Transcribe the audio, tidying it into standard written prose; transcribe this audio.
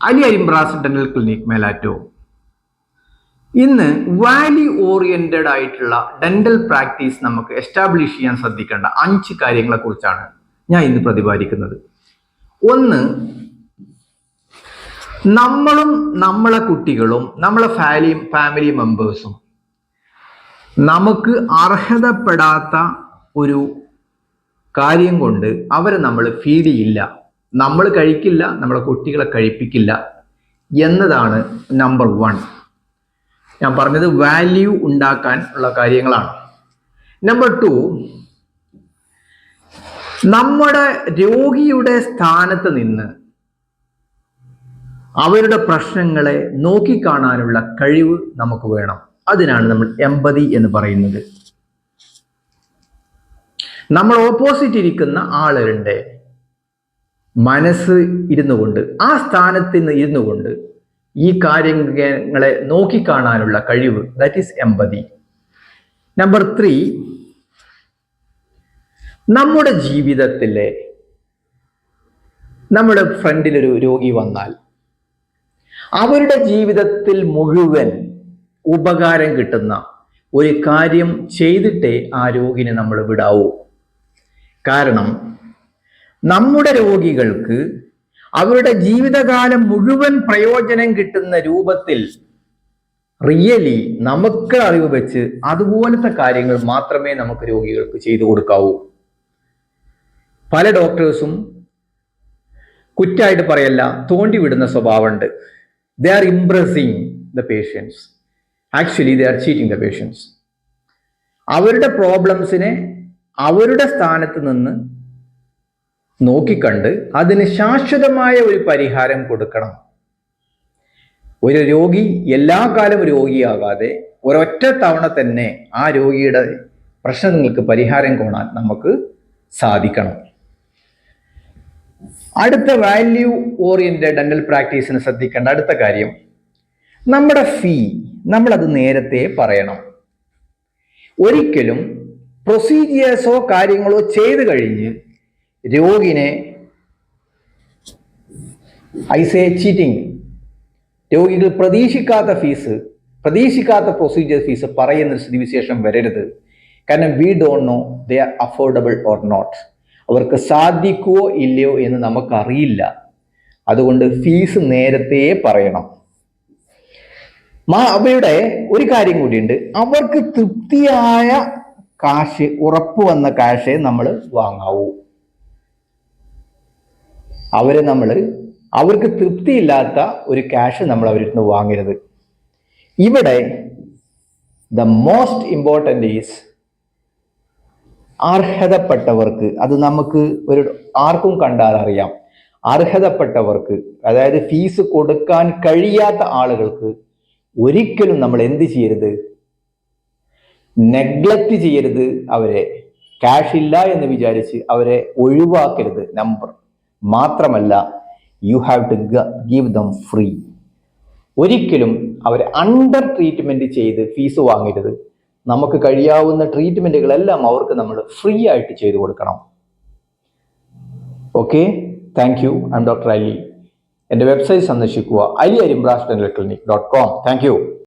Ali Arimbra's dental clinic Melattur. ഇന്ന് value oriented ആയിട്ടുള്ള dental practice നമുക്ക് എസ്റ്റാബ്ലിഷ് ചെയ്യാൻ ശ്രദ്ധിക്കേണ്ട 5 കാര്യങ്ങളെ കുറിച്ചാണ് ഞാൻ ഇന്ന് പ്രതിപാദിക്കുന്നത്. ഒന്ന്, നമ്മളും നമ്മളെ കുട്ടികളും നമ്മളെ ഫാമിലി മെമ്പേഴ്സും നമുക്ക് അർഹതപ്പെടാത്ത ഒരു കാര്യം കൊണ്ട് അവരെ നമ്മൾ ഫീഡ് ചെയ്യില്ല, നമ്മൾ കഴിക്കില്ല, നമ്മളെ കുട്ടികളെ കഴിപ്പിക്കില്ല എന്നതാണ് നമ്പർ 1. ഞാൻ പറഞ്ഞത് വാല്യൂ ഉണ്ടാക്കാൻ ഉള്ള കാര്യങ്ങളാണ്. നമ്പർ 2, നമ്മുടെ രോഗിയുടെ സ്ഥാനത്ത് നിന്ന് അവരുടെ പ്രശ്നങ്ങളെ നോക്കിക്കാണാനുള്ള കഴിവ് നമുക്ക് വേണം. അതിനാണ് നമ്മൾ എമ്പതി എന്ന് പറയുന്നത്. നമ്മൾ ഓപ്പോസിറ്റ് ഇരിക്കുന്ന ആളുകളുടെ മനസ്സ് ഇരുന്നു കൊണ്ട്, ആ സ്ഥാനത്ത് നിന്ന് ഇരുന്നു കൊണ്ട് ഈ കാര്യങ്ങളെ നോക്കിക്കാണാനുള്ള കഴിവ്, ദാറ്റ് ഈസ് എമ്പതി. നമ്പർ 3, നമ്മുടെ ജീവിതത്തിലെ നമ്മുടെ ഫ്രണ്ടിലൊരു രോഗി വന്നാൽ അവരുടെ ജീവിതത്തിൽ മുഴുവൻ ഉപകാരം കിട്ടുന്ന ഒരു കാര്യം ചെയ്തിട്ടേ ആ രോഗിനെ നമ്മൾ വിടാവൂ. കാരണം നമ്മുടെ രോഗികൾക്ക് അവരുടെ ജീവിതകാലം മുഴുവൻ പ്രയോജനം കിട്ടുന്ന രൂപത്തിൽ റിയലി നമുക്ക് അറിവ് വെച്ച് അതുപോലത്തെ കാര്യങ്ങൾ മാത്രമേ നമുക്ക് രോഗികൾക്ക് ചെയ്തു കൊടുക്കാവൂ. പല ഡോക്ടേഴ്സും കുറ്റായിട്ട് പറയല്ല, തോണ്ടി വിടുന്ന സ്വഭാവമുണ്ട്. They are impressing the patients. Actually, they are cheating the patients. അവരുടെ പ്രോബ്ലംസിനെ അവരുടെ സ്ഥാനത്ത് നിന്ന് നോക്കിക്കണ്ട് അതിന് ശാശ്വതമായ ഒരു പരിഹാരം കൊടുക്കണം. ഒരു രോഗി എല്ലാ കാലവും രോഗിയാകാതെ ഒരൊറ്റ തവണ തന്നെ ആ രോഗിയുടെ പ്രശ്നങ്ങൾക്ക് പരിഹാരം കാണാൻ നമുക്ക് സാധിക്കണം. അടുത്ത വാല്യൂ ഓറിയന്റഡ് ഡെന്റൽ പ്രാക്ടീസിന് ശ്രദ്ധിക്കേണ്ട അടുത്ത കാര്യം, നമ്മുടെ ഫീ നമ്മളത് നേരത്തെ പറയണം. ഒരിക്കലും പ്രൊസീജിയേഴ്സോ കാര്യങ്ങളോ ചെയ്തു കഴിഞ്ഞ് രോഗിനെ ചീറ്റിംഗ്, രോഗികൾ പ്രതീക്ഷിക്കാത്ത പ്രൊസീജിയർ ഫീസ് പറയുന്ന സ്ഥിതിവിശേഷം വരരുത്. കാരണം we don't know they are affordable or not. അവർക്ക് സാധിക്കുവോ ഇല്ലയോ എന്ന് നമുക്കറിയില്ല. അതുകൊണ്ട് ഫീസ് നേരത്തെ പറയണം. അവയുടെ ഒരു കാര്യം കൂടിയുണ്ട്, അവർക്ക് തൃപ്തിയായ കാശ്, ഉറപ്പ് വന്ന കാശേ നമ്മൾ വാങ്ങാവൂ. അവർക്ക് തൃപ്തിയില്ലാത്ത ഒരു ക്യാഷ് നമ്മൾ അവരിൽ നിന്ന് വാങ്ങരുത്. ഇവിടെ ദ മോസ്റ്റ് ഇമ്പോർട്ടൻ്റ് ഈസ് അർഹതപ്പെട്ടവർക്ക്, അത് നമുക്ക് ആർക്കും കണ്ടാൽ അറിയാം, അർഹതപ്പെട്ടവർക്ക്, അതായത് ഫീസ് കൊടുക്കാൻ കഴിയാത്ത ആളുകൾക്ക് ഒരിക്കലും നമ്മൾ എന്ത് ചെയ്യരുത്, നെഗ്ലക്റ്റ് ചെയ്യരുത്. അവരെ ക്യാഷ് ഇല്ല എന്ന് വിചാരിച്ച് അവരെ ഒഴിവാക്കരുത്. നമ്പർ മാത്രമല്ല, you have to give them free. ഒരിക്കലും അവരെ അണ്ടർ ട്രീറ്റ്മെന്റ് ചെയ്ത് ഫീസ് വാങ്ങരുത്. നമുക്ക് കഴിയാവുന്ന ട്രീറ്റ്മെന്റുകളെല്ലാം അവർക്ക് നമ്മൾ ഫ്രീ ആയിട്ട് ചെയ്തു കൊടുക്കണം. Okay, thank you. I'm doctor Ali. എൻ്റെ വെബ്സൈറ്റ് സന്ദർശിക്കുക, aliarimbrasdentalclinic.com. Thank U.